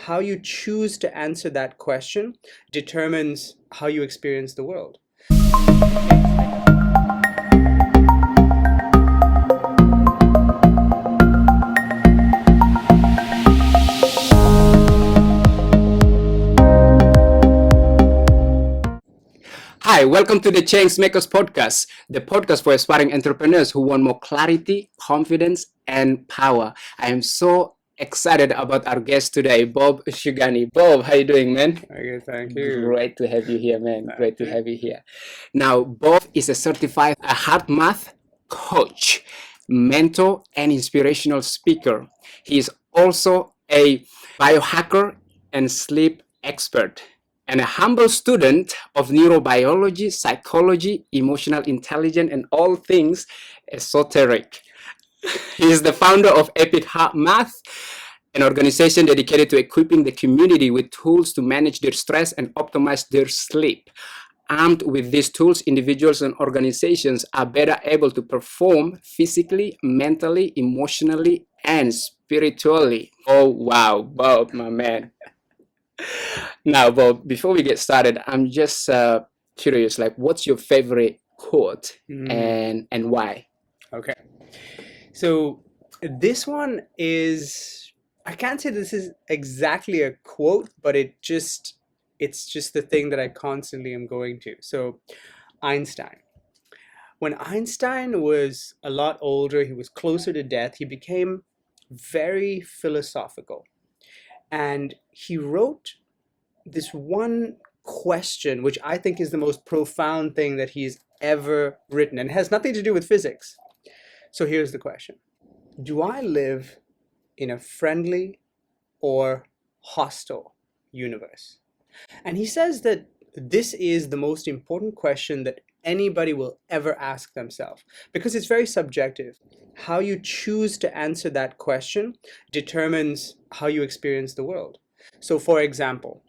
how you choose to answer that question determines how you experience the world. Hi, welcome to the Changemakers podcast, the podcast for aspiring entrepreneurs who want more clarity, confidence, and power. I am so excited about our guest today, Bob Chugani. Bob, how you doing, man? Okay, thank you. Great to have you here, man. Great to have you here. Now, Bob is a certified Heartmath coach, mentor, and inspirational speaker. He is also a biohacker and sleep expert, and a humble student of neurobiology, psychology, emotional intelligence, and all things esoteric. He is the founder of Epic Heartmath, an organization dedicated to equipping the community with tools to manage their stress and optimize their sleep. Armed with these tools, individuals and organizations are better able to perform physically, mentally, emotionally, and spiritually. Oh, wow, Bob, my man. Now, Bob, before we get started, I'm just curious, like, what's your favorite quote and why? Okay. So this one is, I can't say this is exactly a quote, but it's just the thing that I constantly am going to. So Einstein. When Einstein was a lot older, he was closer to death, he became very philosophical. And he wrote this one question, which I think is the most profound thing that he's ever written, and it has nothing to do with physics. So here's the question. Do I live in a friendly or hostile universe? And he says that this is the most important question that anybody will ever ask themselves, because it's very subjective. How you choose to answer that question determines how you experience the world. So for example,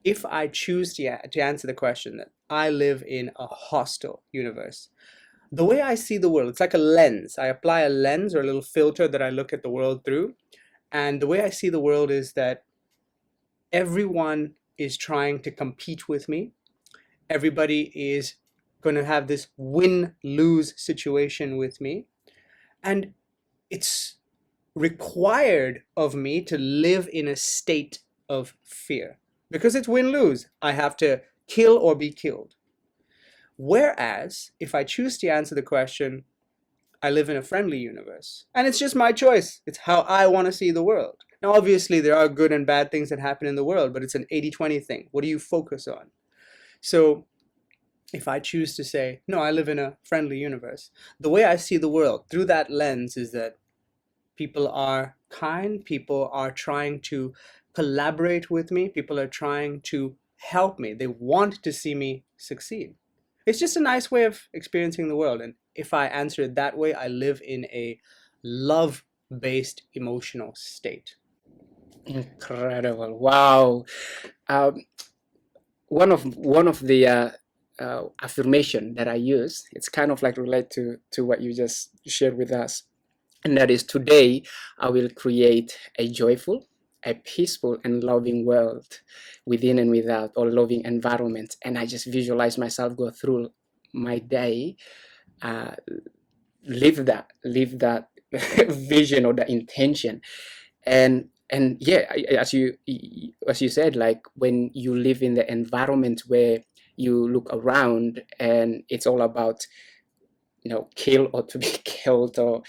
if I choose to answer the question that I live in a hostile universe, the way I see the world, it's like a lens. I apply a lens or a little filter that I look at the world through. And the way I see the world is that everyone is trying to compete with me. Everybody is going to have this win-lose situation with me. And it's required of me to live in a state of fear. Because it's win-lose. I have to kill or be killed. Whereas, if I choose to answer the question, I live in a friendly universe. And it's just my choice. It's how I want to see the world. Now, obviously, there are good and bad things that happen in the world, but it's an 80-20 thing. What do you focus on? So, if I choose to say, no, I live in a friendly universe, the way I see the world through that lens is that people are kind, people are trying to collaborate with me, people are trying to help me, they want to see me succeed. It's just a nice way of experiencing the world, and if I answer it that way, I live in a love-based emotional state. Incredible! Wow. One of the affirmation that I use, it's kind of like relate to what you just shared with us, and that is, today I will create a joyful, a peaceful, and loving world within and without, or loving environment. And I just visualize myself go through my day, live that vision or the intention. And yeah, as you said, like, when you live in the environment where you look around and it's all about, kill or to be killed, or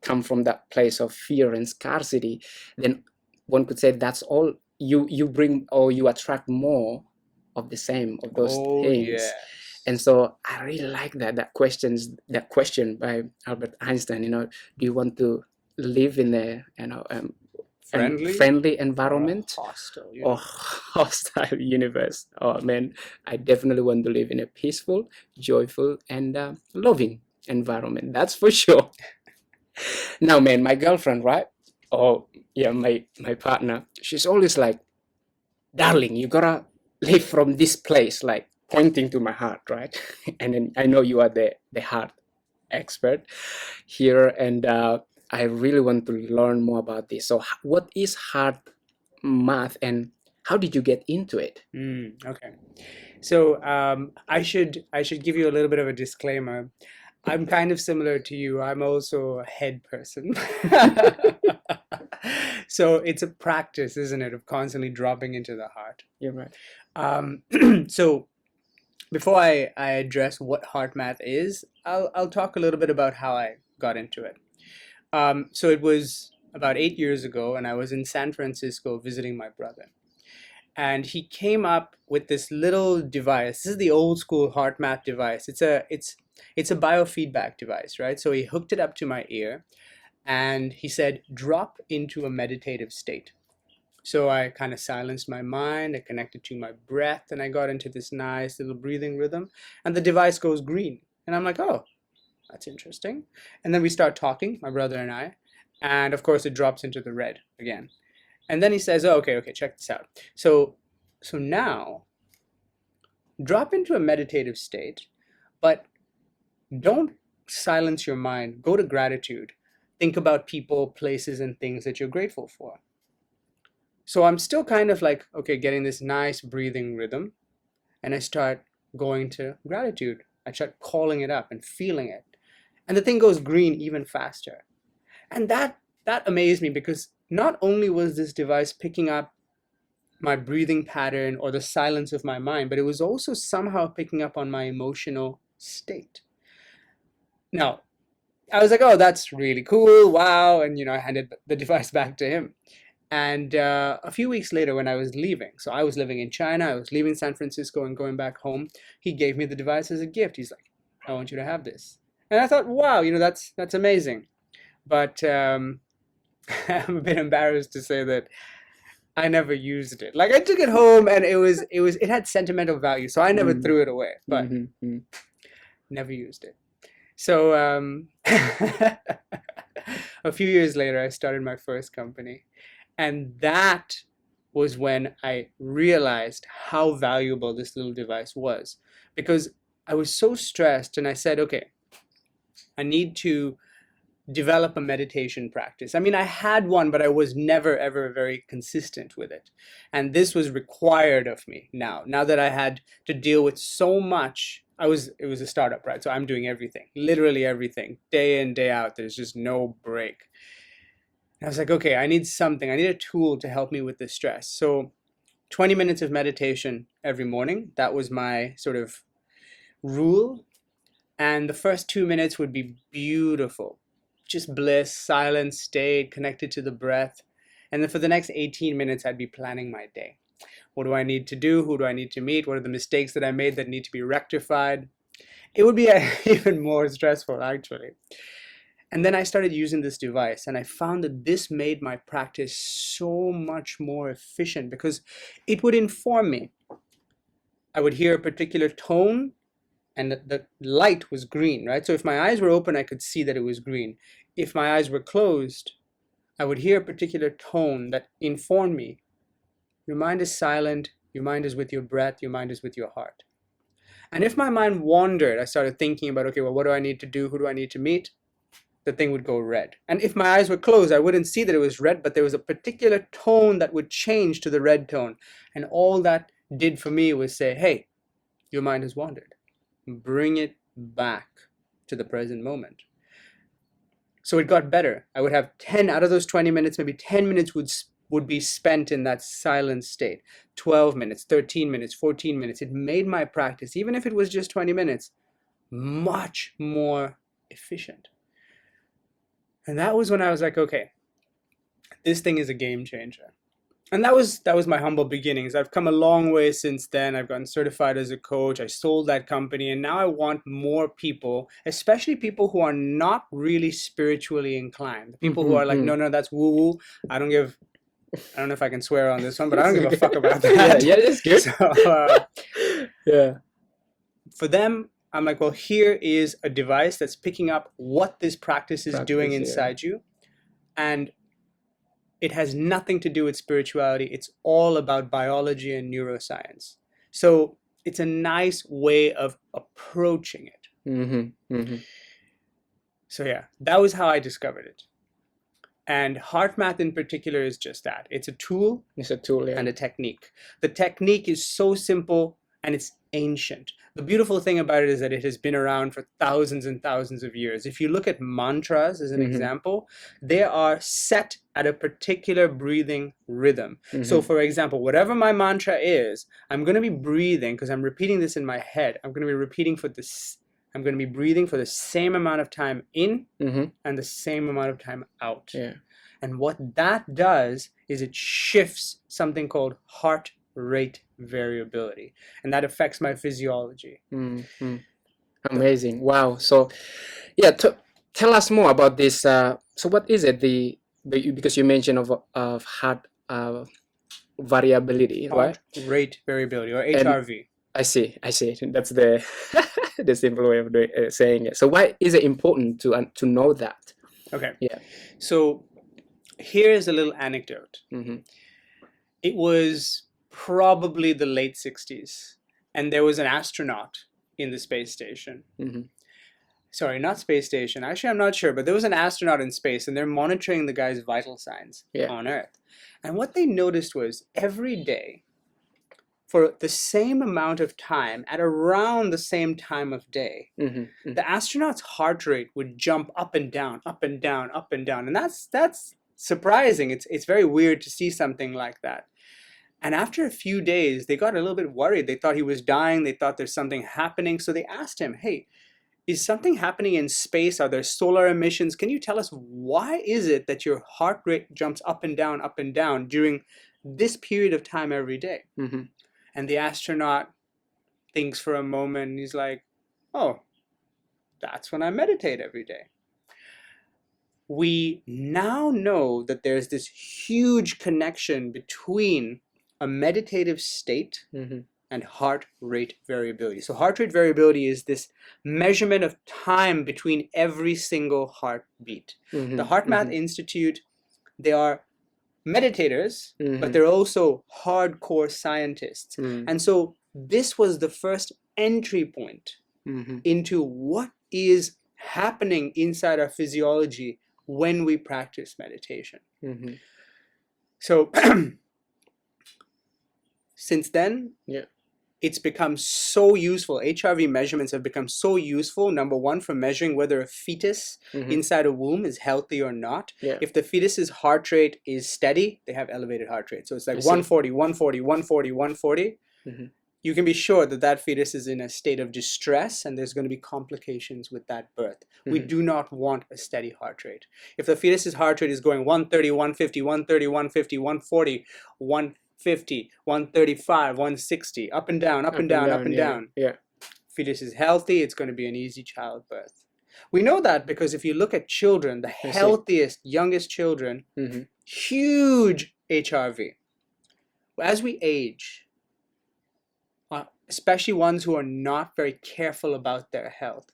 come from that place of fear and scarcity, then one could say that's all you bring, or you attract more of the same of those things. Yeah. And so I really like that question by Albert Einstein. Do you want to live in a friendly environment or hostile universe? Oh man, I definitely want to live in a peaceful, joyful, and loving environment. That's for sure. Now, man, my girlfriend, right? Oh yeah, my partner. She's always like, "Darling, you gotta live from this place," like pointing to my heart, right? And then I know you are the heart expert here, and I really want to learn more about this. So what is heart Heartmath, and how did you get into it? Okay. So I should give you a little bit of a disclaimer. I'm kind of similar to you. I'm also a head person. So it's a practice, isn't it, of constantly dropping into the heart. You're right. So before I address what Heartmath is, I'll talk a little bit about how I got into it. So it was about 8 years ago, and I was in San Francisco visiting my brother. And he came up with this little device. This is the old school Heartmath device. It's a biofeedback device, right? So he hooked it up to my ear, and he said, drop into a meditative state. So I kind of silenced my mind, I connected to my breath, and I got into this nice little breathing rhythm, and the device goes green. And I'm like, oh, that's interesting. And then we start talking, my brother and I, and of course it drops into the red again. And then he says, oh, okay, check this out. So now drop into a meditative state, but don't silence your mind. Go to gratitude. Think about people, places, and things that you're grateful for. So I'm still kind of like, okay, getting this nice breathing rhythm, and I start going to gratitude. I start calling it up and feeling it. And the thing goes green even faster. And that amazed me, because not only was this device picking up my breathing pattern or the silence of my mind, but it was also somehow picking up on my emotional state. Now, I was like, oh, that's really cool. Wow. And, I handed the device back to him. And a few weeks later, when I was leaving, so I was living in China, I was leaving San Francisco and going back home, he gave me the device as a gift. He's like, I want you to have this. And I thought, wow, that's amazing. But I'm a bit embarrassed to say that I never used it. Like, I took it home, and it had sentimental value, so I never threw it away, but never used it. So a few years later, I started my first company, and that was when I realized how valuable this little device was, because I was so stressed, and I said, okay, I need to develop a meditation practice. I mean, I had one, but I was never ever very consistent with it. And this was required of me now that I had to deal with so much. It was a startup, right? So I'm doing everything, literally everything, day in, day out. There's just no break. And I was like, okay, I need something. I need a tool to help me with this stress. So 20 minutes of meditation every morning. That was my sort of rule. And the first 2 minutes would be beautiful. Just bliss, silent state, connected to the breath. And then for the next 18 minutes, I'd be planning my day. What do I need to do? Who do I need to meet? What are the mistakes that I made that need to be rectified? It would be even more stressful, actually. And then I started using this device, and I found that this made my practice so much more efficient, because it would inform me. I would hear a particular tone, and the light was green, right? So if my eyes were open, I could see that it was green. If my eyes were closed, I would hear a particular tone that informed me. Your mind is silent, your mind is with your breath, your mind is with your heart. And if my mind wandered, I started thinking about, okay, well, what do I need to do? Who do I need to meet? The thing would go red. And if my eyes were closed, I wouldn't see that it was red, but there was a particular tone that would change to the red tone. And all that did for me was say, hey, your mind has wandered. Bring it back to the present moment. So it got better. I would have 10 out of those 20 minutes, maybe 10 minutes would be spent in that silent state. 12 minutes, 13 minutes, 14 minutes. It made my practice, even if it was just 20 minutes, much more efficient. And that was when I was like, okay, this thing is a game changer. And that was my humble beginnings. I've come a long way since then. I've gotten certified as a coach. I sold that company, and now I want more people, especially people who are not really spiritually inclined. People who are like, no, that's woo-woo. I don't know if I can swear on this one, but I don't give a fuck about that. Yeah, that's good. So, yeah. For them, I'm like, well, here is a device that's picking up what this practice is doing inside you. And it has nothing to do with spirituality. It's all about biology and neuroscience. So it's a nice way of approaching it. So yeah, that was how I discovered it. And Heartmath in particular is just that. It's a tool It's a tool, yeah. and a technique. The technique is so simple and it's ancient. The beautiful thing about it is that it has been around for thousands and thousands of years. If you look at mantras as an example, they are set at a particular breathing rhythm. So for example, whatever my mantra is, I'm going to be breathing, because I'm repeating this in my head. I'm going to be repeating for this. I'm going to be breathing for the same amount of time in and the same amount of time out. Yeah. And what that does is it shifts something called heart rate variability, and that affects my physiology. Amazing. Wow. So yeah, tell us more about this. So what is it? Because you mentioned of heart variability, right? Heart rate variability, or HRV. I see. That's the the simple way of saying it. So why is it important to know that? Okay. Yeah. So here's a little anecdote. It was probably the late 60s, and there was an astronaut in the space station. Sorry, not space station. Actually, I'm not sure, but there was an astronaut in space, and they're monitoring the guy's vital signs on Earth. And what they noticed was every day, for the same amount of time, at around the same time of day, the astronaut's heart rate would jump up and down, up and down, up and down. And that's surprising. It's very weird to see something like that. And after a few days, they got a little bit worried. They thought he was dying. They thought there's something happening. So they asked him, hey, is something happening in space? Are there solar emissions? Can you tell us why is it that your heart rate jumps up and down during this period of time every day? And the astronaut thinks for a moment, and he's like, oh, that's when I meditate every day. We now know that there's this huge connection between a meditative state and heart rate variability. So heart rate variability is this measurement of time between every single heartbeat. The Heartmath Institute, they are meditators, but they're also hardcore scientists. And so this was the first entry point into what is happening inside our physiology when we practice meditation. So since then, it's become so useful. HRV measurements have become so useful, number one, for measuring whether a fetus inside a womb is healthy or not. If the fetus's heart rate is steady, they have elevated heart rate. So it's like 140, 140, 140, 140. You can be sure that that fetus is in a state of distress, and there's going to be complications with that birth. We do not want a steady heart rate. If the fetus's heart rate is going 130, 150, 130, 150, 140, 150, 135, 160, up and down, up and down, up and down. Fetus is healthy, it's going to be an easy childbirth. We know that because if you look at children, the healthiest, youngest children, huge HRV. As we age, especially ones who are not very careful about their health,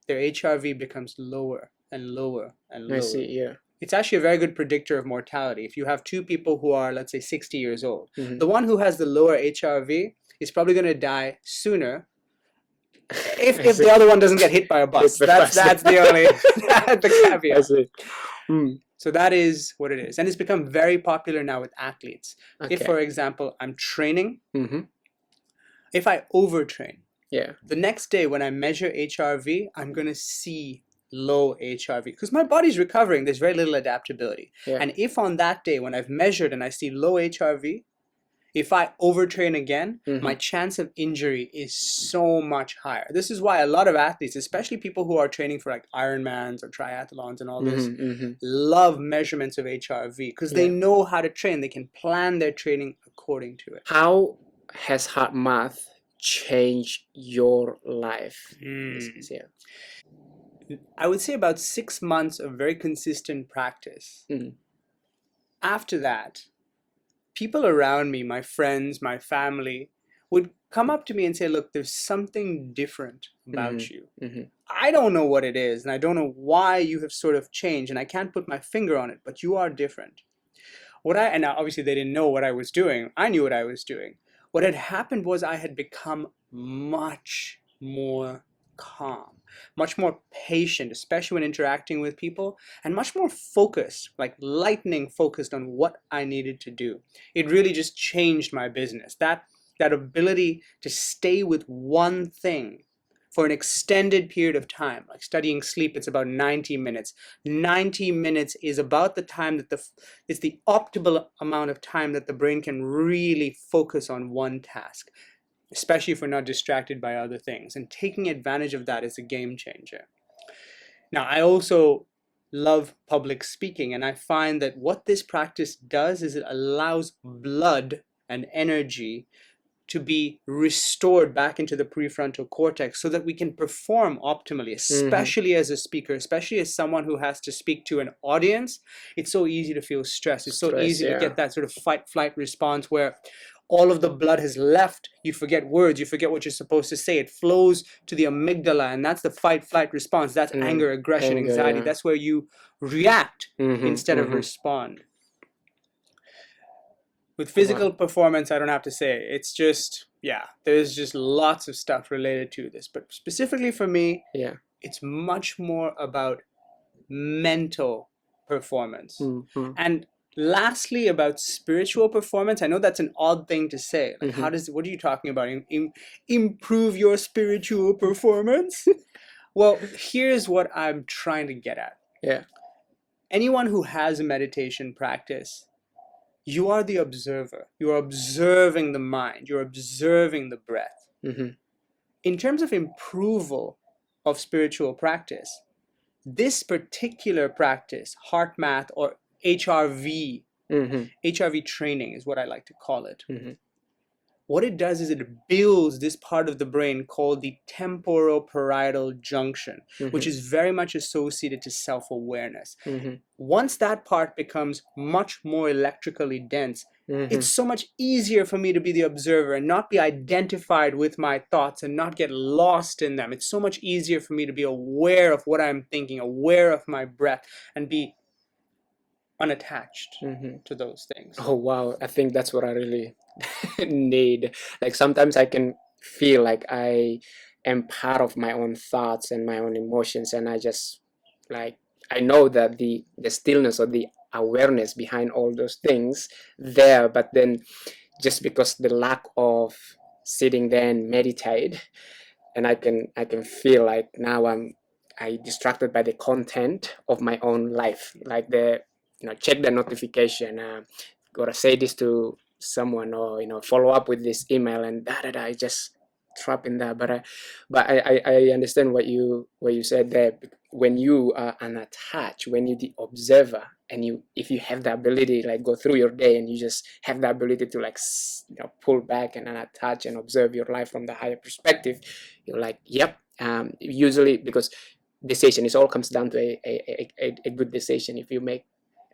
their HRV becomes lower and lower and lower. I see, It's actually a very good predictor of mortality. If you have two people who are, let's say, 60 years old, the one who has the lower HRV is probably going to die sooner if the other one doesn't get hit by a bus. That's the only the caveat. I see. So that is what it is. And it's become very popular now with athletes. If, for example, I'm training, if I overtrain, the next day when I measure HRV, I'm going to see low HRV because my body's recovering. There's very little adaptability. And if on that day when I've measured and I see low HRV, if I overtrain again, my chance of injury is so much higher. This is why a lot of athletes, especially people who are training for like Ironmans or triathlons and all this, love measurements of HRV because they know how to train. They can plan their training according to it. How has Heartmath changed your life? I would say about 6 months of very consistent practice. After that, people around me, my friends, my family, would come up to me and say, look, there's something different about you. I don't know what it is, and I don't know why you have sort of changed, and I can't put my finger on it, but you are different. And obviously they didn't know what I was doing. I knew what I was doing. What had happened was I had become much more calm, much more patient, especially when interacting with people, and much more focused, like lightning focused on what I needed to do. It really just changed my business. That ability to stay with one thing for an extended period of time, like studying sleep, it's about 90 minutes. 90 minutes is about the time that it's the optimal amount of time that the brain can really focus on one task, especially if we're not distracted by other things. And taking advantage of that is a game changer. Now, I also love public speaking, and I find that what this practice does is it allows blood and energy to be restored back into the prefrontal cortex so that we can perform optimally, especially as a speaker, especially as someone who has to speak to an audience. It's so easy to feel stressed. It's so easy to get that sort of fight-flight response where all of the blood has left. You forget words. You forget what you're supposed to say. It flows to the amygdala, and that's the fight-flight response. That's anger, aggression, anxiety. That's where you react instead of respond. With physical performance, I don't have to say. It's just, there's just lots of stuff related to this. But specifically for me, it's much more about mental performance. And lastly, about spiritual performance, I know that's an odd thing to say. Like, what are you talking about? Improve your spiritual performance? Well, here's what I'm trying to get at. Anyone who has a meditation practice, you are the observer. You are observing the mind. You're observing the breath. In terms of approval of spiritual practice, this particular practice, Heartmath or HRV, HRV training is what I like to call it. What it does is it builds this part of the brain called the temporoparietal junction, which is very much associated to self-awareness. Once that part becomes much more electrically dense, it's so much easier for me to be the observer and not be identified with my thoughts and not get lost in them. It's so much easier for me to be aware of what I'm thinking, aware of my breath, and be unattached to those things. Oh, wow. I think that's what I really need. Like sometimes I can feel like I am part of my own thoughts and my own emotions, and I just like I know that the stillness or the awareness behind all those things there, but then just because the lack of sitting there and meditate, and I can feel like now I distracted by the content of my own life, like check the notification, gotta say this to someone, or follow up with this email, and I just trap in that. But I understand what you said there. When you are unattached, when you're the observer, and if you have the ability, like go through your day and you just have the ability to pull back and unattach and observe your life from the higher perspective, you're like, yep. Usually, because decision, it all comes down to a good decision. If you make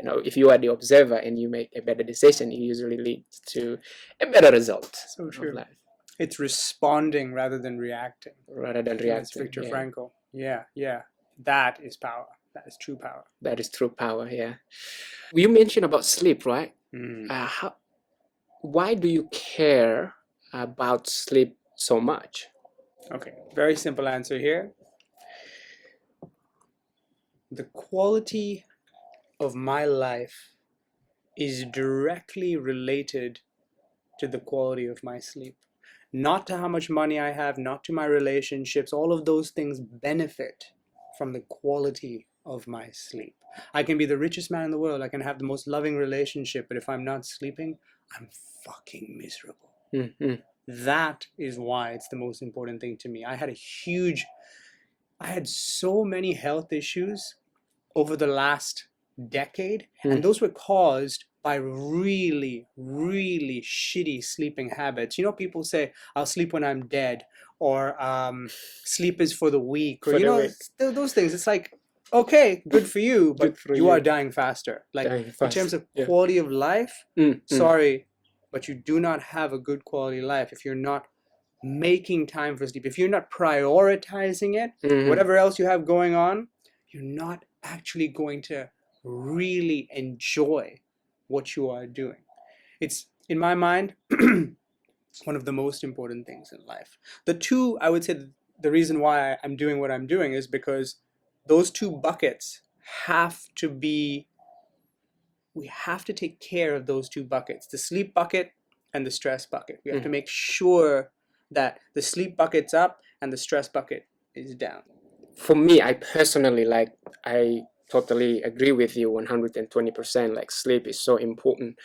if you are the observer and you make a better decision, it usually leads to a better result. So true. It's responding rather than reacting. That's Viktor Frankl. Yeah. That is power. That is true power. That is true power, yeah. You mentioned about sleep, right? Why do you care about sleep so much? Okay, very simple answer here. The quality of my life is directly related to the quality of my sleep. Not to how much money I have, not to my relationships. All of those things benefit from the quality of my sleep. I can be the richest man in the world. I can have the most loving relationship, but if I'm not sleeping, I'm fucking miserable. That is why it's the most important thing to me. I had so many health issues over the last decade, and those were caused by really, really shitty sleeping habits. People say, I'll sleep when I'm dead, or sleep is for the weak, or those things. It's like, okay, good for you, but you are dying faster. Like, in terms of quality of life, sorry, but you do not have a good quality life if you're not making time for sleep. If you're not prioritizing it, whatever else you have going on, you're not actually going to really enjoy what you are doing. It's, in my mind, one of the most important things in life. The two, I would say, the reason why I'm doing what I'm doing is because those two buckets have to be, we have to take care of those two buckets, the sleep bucket and the stress bucket. We have to make sure that the sleep bucket's up and the stress bucket is down. For me, I personally, like, I totally agree with you 120%. Like, sleep is so important.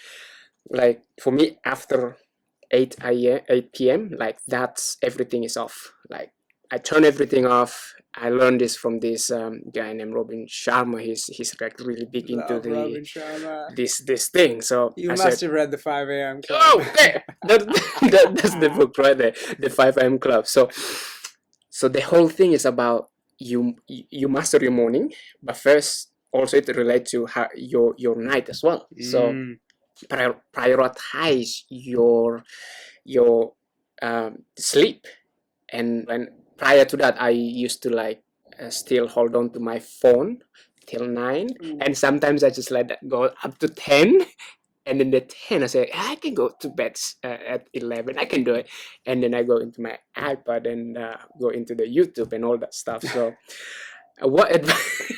Like, for me, after 8 p.m., like, that's, everything is off. Like, I turn everything off. I learned this from this guy named Robin Sharma. He's like really big into Love Robin Sharma. this thing. So You I must said, have read the 5 a.m. Club. oh, that's the book right there, the 5 a.m. Club. So the whole thing is about you master your morning, but first also it relates to how your night as well. So prioritize your sleep. And when prior to that, I used to like still hold on to my phone till 9, and sometimes I just let that go up to 10. And then the 10, I say, I can go to bed at 11. I can do it. And then I go into my iPad and go into the YouTube and all that stuff. So what advice?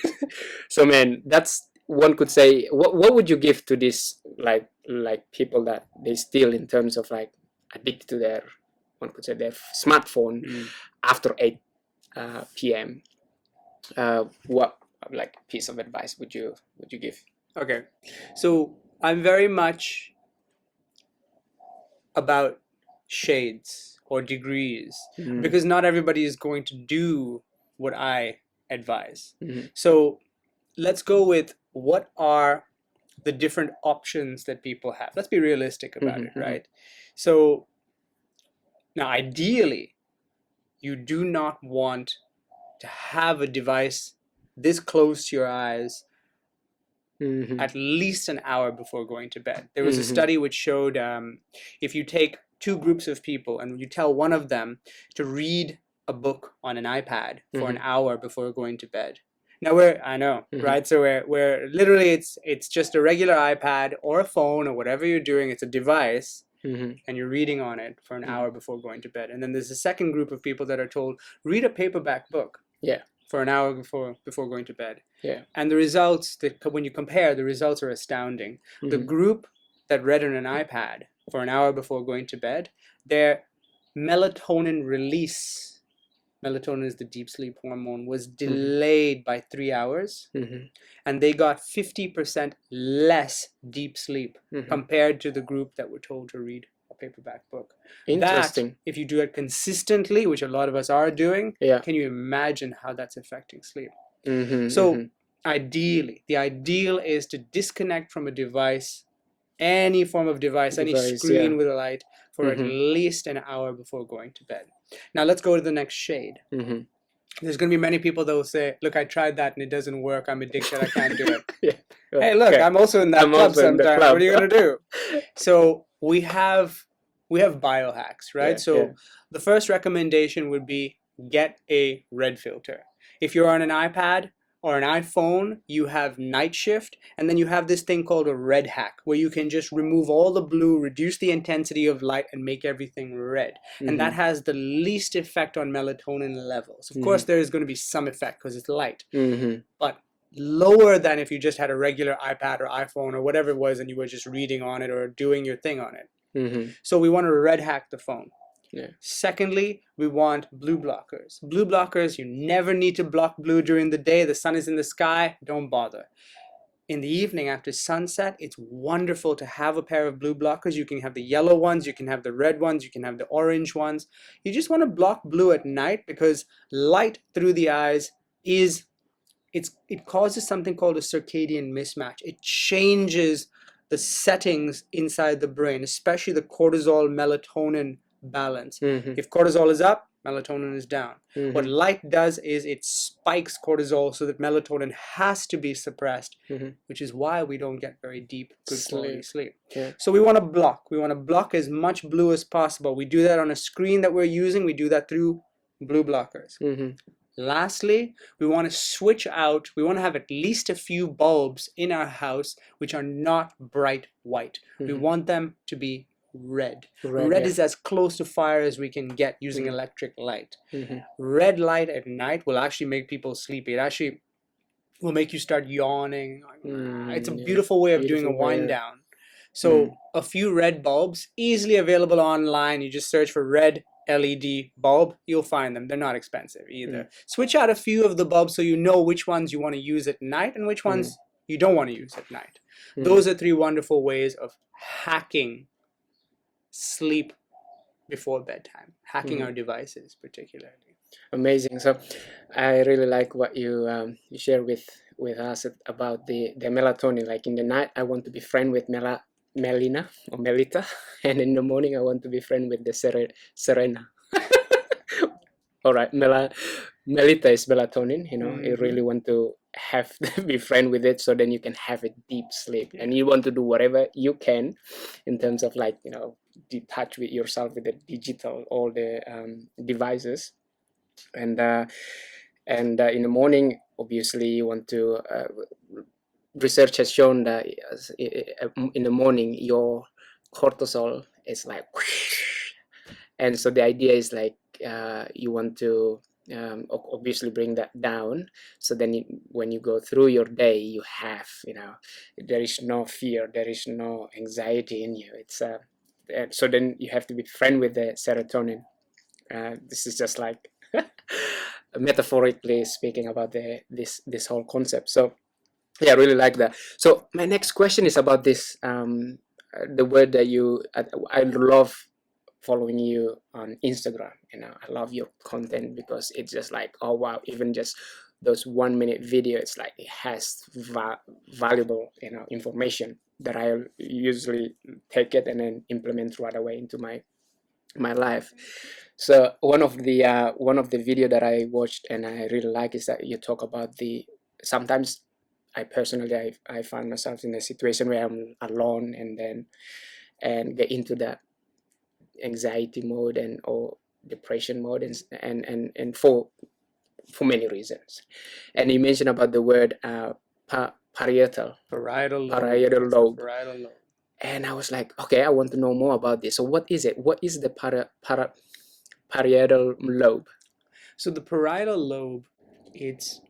So, man, that's, one could say, what would you give to this, like people that they still, in terms of like addicted to their, one could say, their smartphone after 8 p.m. What, like, piece of advice would you give? Okay, so I'm very much about shades or degrees, because not everybody is going to do what I advise. So let's go with, what are the different options that people have? Let's be realistic about it, right? So now, ideally, you do not want to have a device this close to your eyes at least an hour before going to bed. There was a study which showed if you take two groups of people and you tell one of them to read a book on an iPad for an hour before going to bed. Now I know, right? So we're literally, it's just a regular iPad or a phone or whatever you're doing. It's a device, and you're reading on it for an hour before going to bed. And then there's a second group of people that are told, read a paperback book. Yeah. For an hour before going to bed. Yeah. And the results, when you compare, the results are astounding. The group that read on an iPad for an hour before going to bed, their melatonin release, melatonin is the deep sleep hormone, was delayed by 3 hours. And they got 50% less deep sleep compared to the group that were told to read a paperback book. Interesting. That, if you do it consistently, which a lot of us are doing, can you imagine how that's affecting sleep? So ideally, the ideal is to disconnect from a device, any form of device, any screen with a light, for at least an hour before going to bed. Now let's go to the next shade. There's going to be many people that will say, look, I tried that and it doesn't work. I'm addicted. I can't do it. Hey, look, I'm also in that club sometimes. What are you going to do? So we have biohacks, right? The first recommendation would be, get a red filter. If you're on an iPad or an iPhone, you have night shift, and then you have this thing called a red hack, where you can just remove all the blue, reduce the intensity of light, and make everything red. And that has the least effect on melatonin levels. Of course, there is going to be some effect because it's light, but lower than if you just had a regular iPad or iPhone or whatever it was and you were just reading on it or doing your thing on it. So we want to red hack the phone. Secondly, we want blue blockers. Blue blockers, you never need to block blue during the day. The sun is in the sky, don't bother. In the evening after sunset, it's wonderful to have a pair of blue blockers. You can have the yellow ones, you can have the red ones, you can have the orange ones. You just want to block blue at night because light through the eyes it causes something called a circadian mismatch. It changes the settings inside the brain, especially the cortisol melatonin balance. If cortisol is up, melatonin is down. What light does is it spikes cortisol so that melatonin has to be suppressed, which is why we don't get very deep, good quality sleep. So we want to block. We want to block as much blue as possible. We do that on a screen that we're using. We do that through blue blockers. Lastly, we want to switch out, we want to have at least a few bulbs in our house which are not bright white. We want them to be red. Red, Red yeah. is as close to fire as we can get using electric light. Red light at night will actually make people sleepy. It actually will make you start yawning. It's a Yeah. beautiful way of doing a Beautiful way, wind yeah. down. So a few red bulbs, easily available online. You just search for red LED bulb, you'll find them. They're not expensive either. Switch out a few of the bulbs so you know which ones you want to use at night and which ones you don't want to use at night. Those are 3 wonderful ways of hacking sleep before bedtime, hacking our devices particularly. Amazing. So I really like what you share with us about the melatonin. Like in the night, I want to be friend with Melina or Melita, and in the morning, I want to be friend with the Serena. All right, Melita is melatonin. You know, you really want to have be friend with it, so then you can have a deep sleep, and you want to do whatever you can, in terms of like, you know, detach with yourself with the digital, all the devices, and in the morning, obviously, you want to. Research has shown that in the morning your cortisol is like, and so the idea is like you want to obviously bring that down, so then when you go through your day, you have, you know, there is no fear, there is no anxiety in you. It's so then you have to be friend with the serotonin. This is just like metaphorically speaking about this whole concept. So yeah, I really like that. So my next question is about this the word that I love following you on Instagram. You know, I love your content because it's just like, oh wow, even just those 1 minute video, it's like it has valuable, you know, information that I usually take it and then implement right away into my life. So one of the video that I watched and I really like is that you talk about sometimes I personally I find myself in a situation where I'm alone and get into that anxiety mode or depression mode and for many reasons. And you mentioned about the word parietal lobe. And I was like, okay, I want to know more about this. So what is it? What is the parietal lobe? So the parietal lobe, it's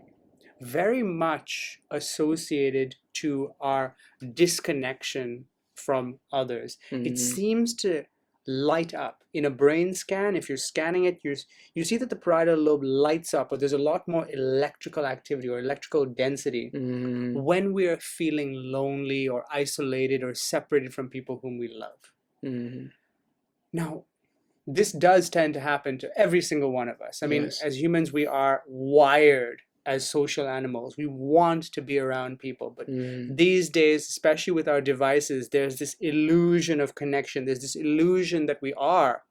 very much associated to our disconnection from others. It seems to light up in a brain scan. If you're scanning it, you see that the parietal lobe lights up, or there's a lot more electrical activity or electrical density when we are feeling lonely or isolated or separated from people whom we love. Now, this does tend to happen to every single one of us. I mean, as humans, we are wired as social animals. We want to be around people. But these days, especially with our devices, there's this illusion of connection. There's this illusion that we are,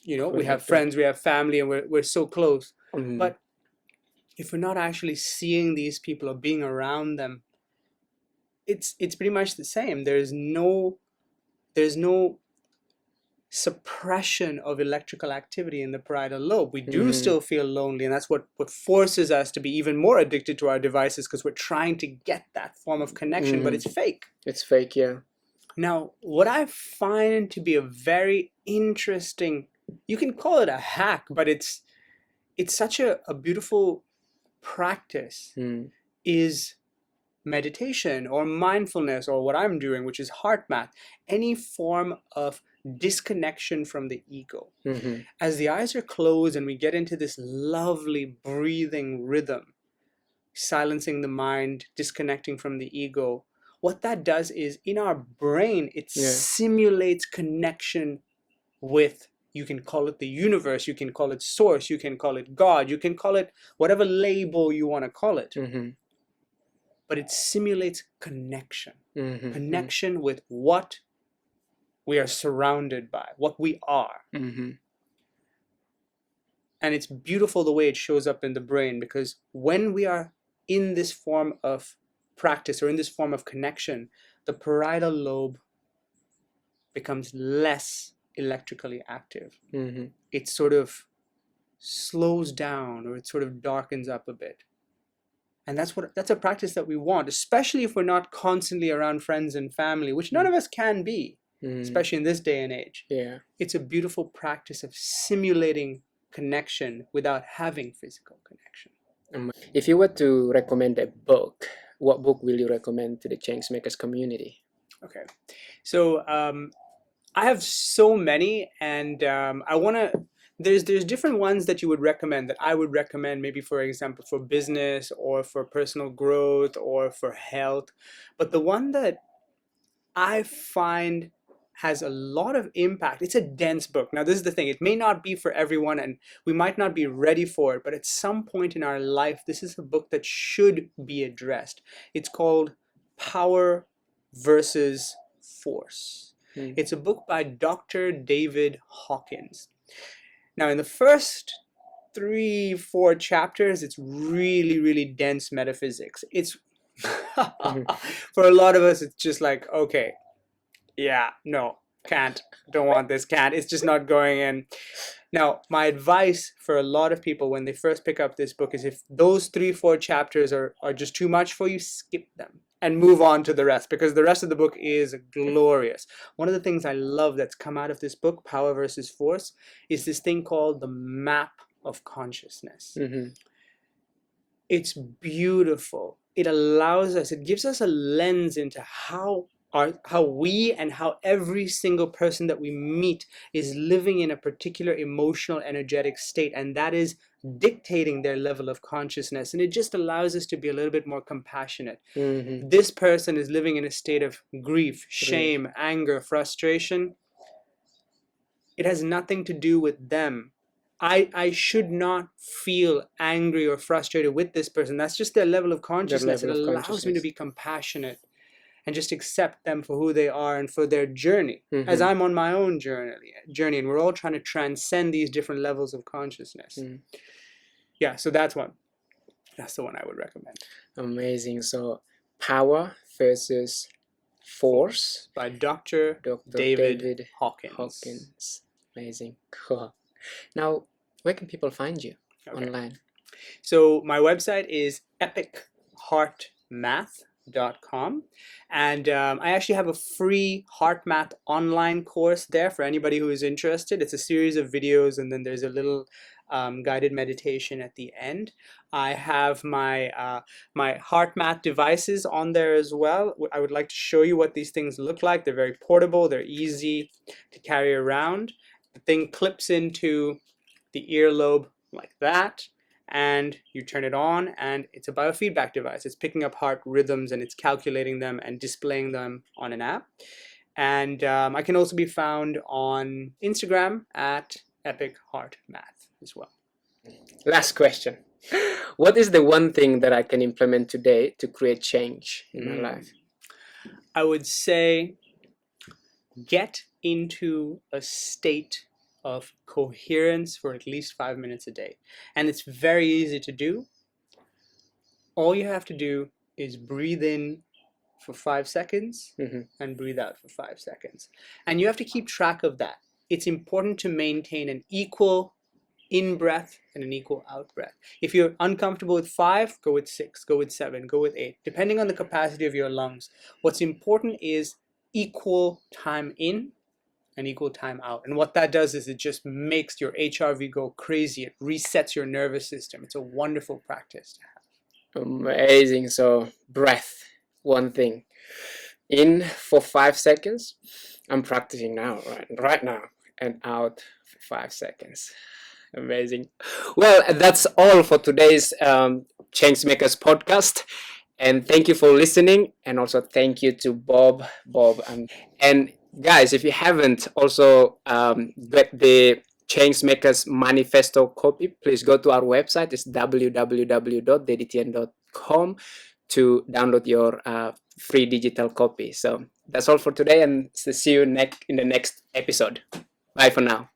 you know, we have friends, we have family, and we're so close. But if we're not actually seeing these people or being around them, it's pretty much the same. There's no suppression of electrical activity in the parietal lobe. We do still feel lonely, and that's what forces us to be even more addicted to our devices, because we're trying to get that form of connection, but it's fake. It's fake, yeah. Now, what I find to be a very interesting, you can call it a hack, but it's such a beautiful practice, is meditation or mindfulness, or what I'm doing, which is Heartmath, any form of disconnection from the ego. As the eyes are closed and we get into this lovely breathing rhythm, silencing the mind, disconnecting from the ego, what that does is in our brain, it simulates connection with, you can call it the universe, you can call it source, you can call it God, you can call it whatever label you want to call it. But it simulates connection. Connection with what we are surrounded by, what we are. And it's beautiful the way it shows up in the brain, because when we are in this form of practice or in this form of connection, the parietal lobe becomes less electrically active. It sort of slows down, or it sort of darkens up a bit. And that's a practice that we want, especially if we're not constantly around friends and family, which none of us can be. especially in this day and age. Yeah. It's a beautiful practice of simulating connection without having physical connection. If you were to recommend a book, what book will you recommend to the Changemakers community? Okay, so I have so many, and I want to. There's different ones that you would recommend that I would recommend, maybe for example for business or for personal growth or for health, but the one that I find has a lot of impact. It's a dense book. Now, this is the thing. It may not be for everyone and we might not be ready for it, but at some point in our life, this is a book that should be addressed. It's called Power versus Force. It's a book by Dr. David Hawkins. Now, in the first 3-4 chapters, it's really, really dense metaphysics. It's for a lot of us, it's just like, okay, yeah, no, can't, don't want this, can't. It's just not going in. Now, my advice for a lot of people when they first pick up this book is if those 3-4 chapters are just too much for you, skip them and move on to the rest, because the rest of the book is glorious. One of the things I love that's come out of this book, Power versus Force, is this thing called the map of consciousness. It's beautiful. It allows us, it gives us a lens into how we and how every single person that we meet is living in a particular emotional, energetic state, and that is dictating their level of consciousness. And it just allows us to be a little bit more compassionate. This person is living in a state of grief, shame, anger, frustration. It has nothing to do with them. I should not feel angry or frustrated with this person. That's just their level of consciousness. It allows me to be compassionate and just accept them for who they are and for their journey, as I'm on my own journey, and we're all trying to transcend these different levels of consciousness. Yeah, so that's one. That's the one I would recommend. Amazing. So, Power versus Force by Dr. David Hawkins. Amazing. Cool. Now, where can people find you online? So my website is epicheartmath.com, and I actually have a free Heartmath online course there for anybody who is interested. It's a series of videos, and then there's a little guided meditation at the end. I have my my Heartmath devices on there as well. I would like to show you what these things look like. They're very portable. They're easy to carry around. The thing clips into the earlobe like that, and you turn it on, and it's a biofeedback device. It's picking up heart rhythms, and it's calculating them and displaying them on an app. And I can also be found on Instagram at epicheartmath as well. Last question. What is the one thing that I can implement today to create change in my life? I would say get into a state of coherence for at least 5 minutes a day. And it's very easy to do. All you have to do is breathe in for 5 seconds and breathe out for 5 seconds. And you have to keep track of that. It's important to maintain an equal in-breath and an equal out-breath. If you're uncomfortable with 5, go with 6, go with 7, go with 8, depending on the capacity of your lungs. What's important is equal time in and equal time out. And what that does is it just makes your HRV go crazy. It resets your nervous system. It's a wonderful practice to have. Amazing. So breath, one thing. In for 5 seconds. I'm practicing now, right now. And out for 5 seconds. Amazing. Well, that's all for today's Changemakers podcast. And thank you for listening. And also thank you to Bob, and guys, if you haven't also got the Changemakers Manifesto copy, please go to our website. It's www.deditn.com to download your free digital copy. So that's all for today, and see you in the next episode. Bye for now.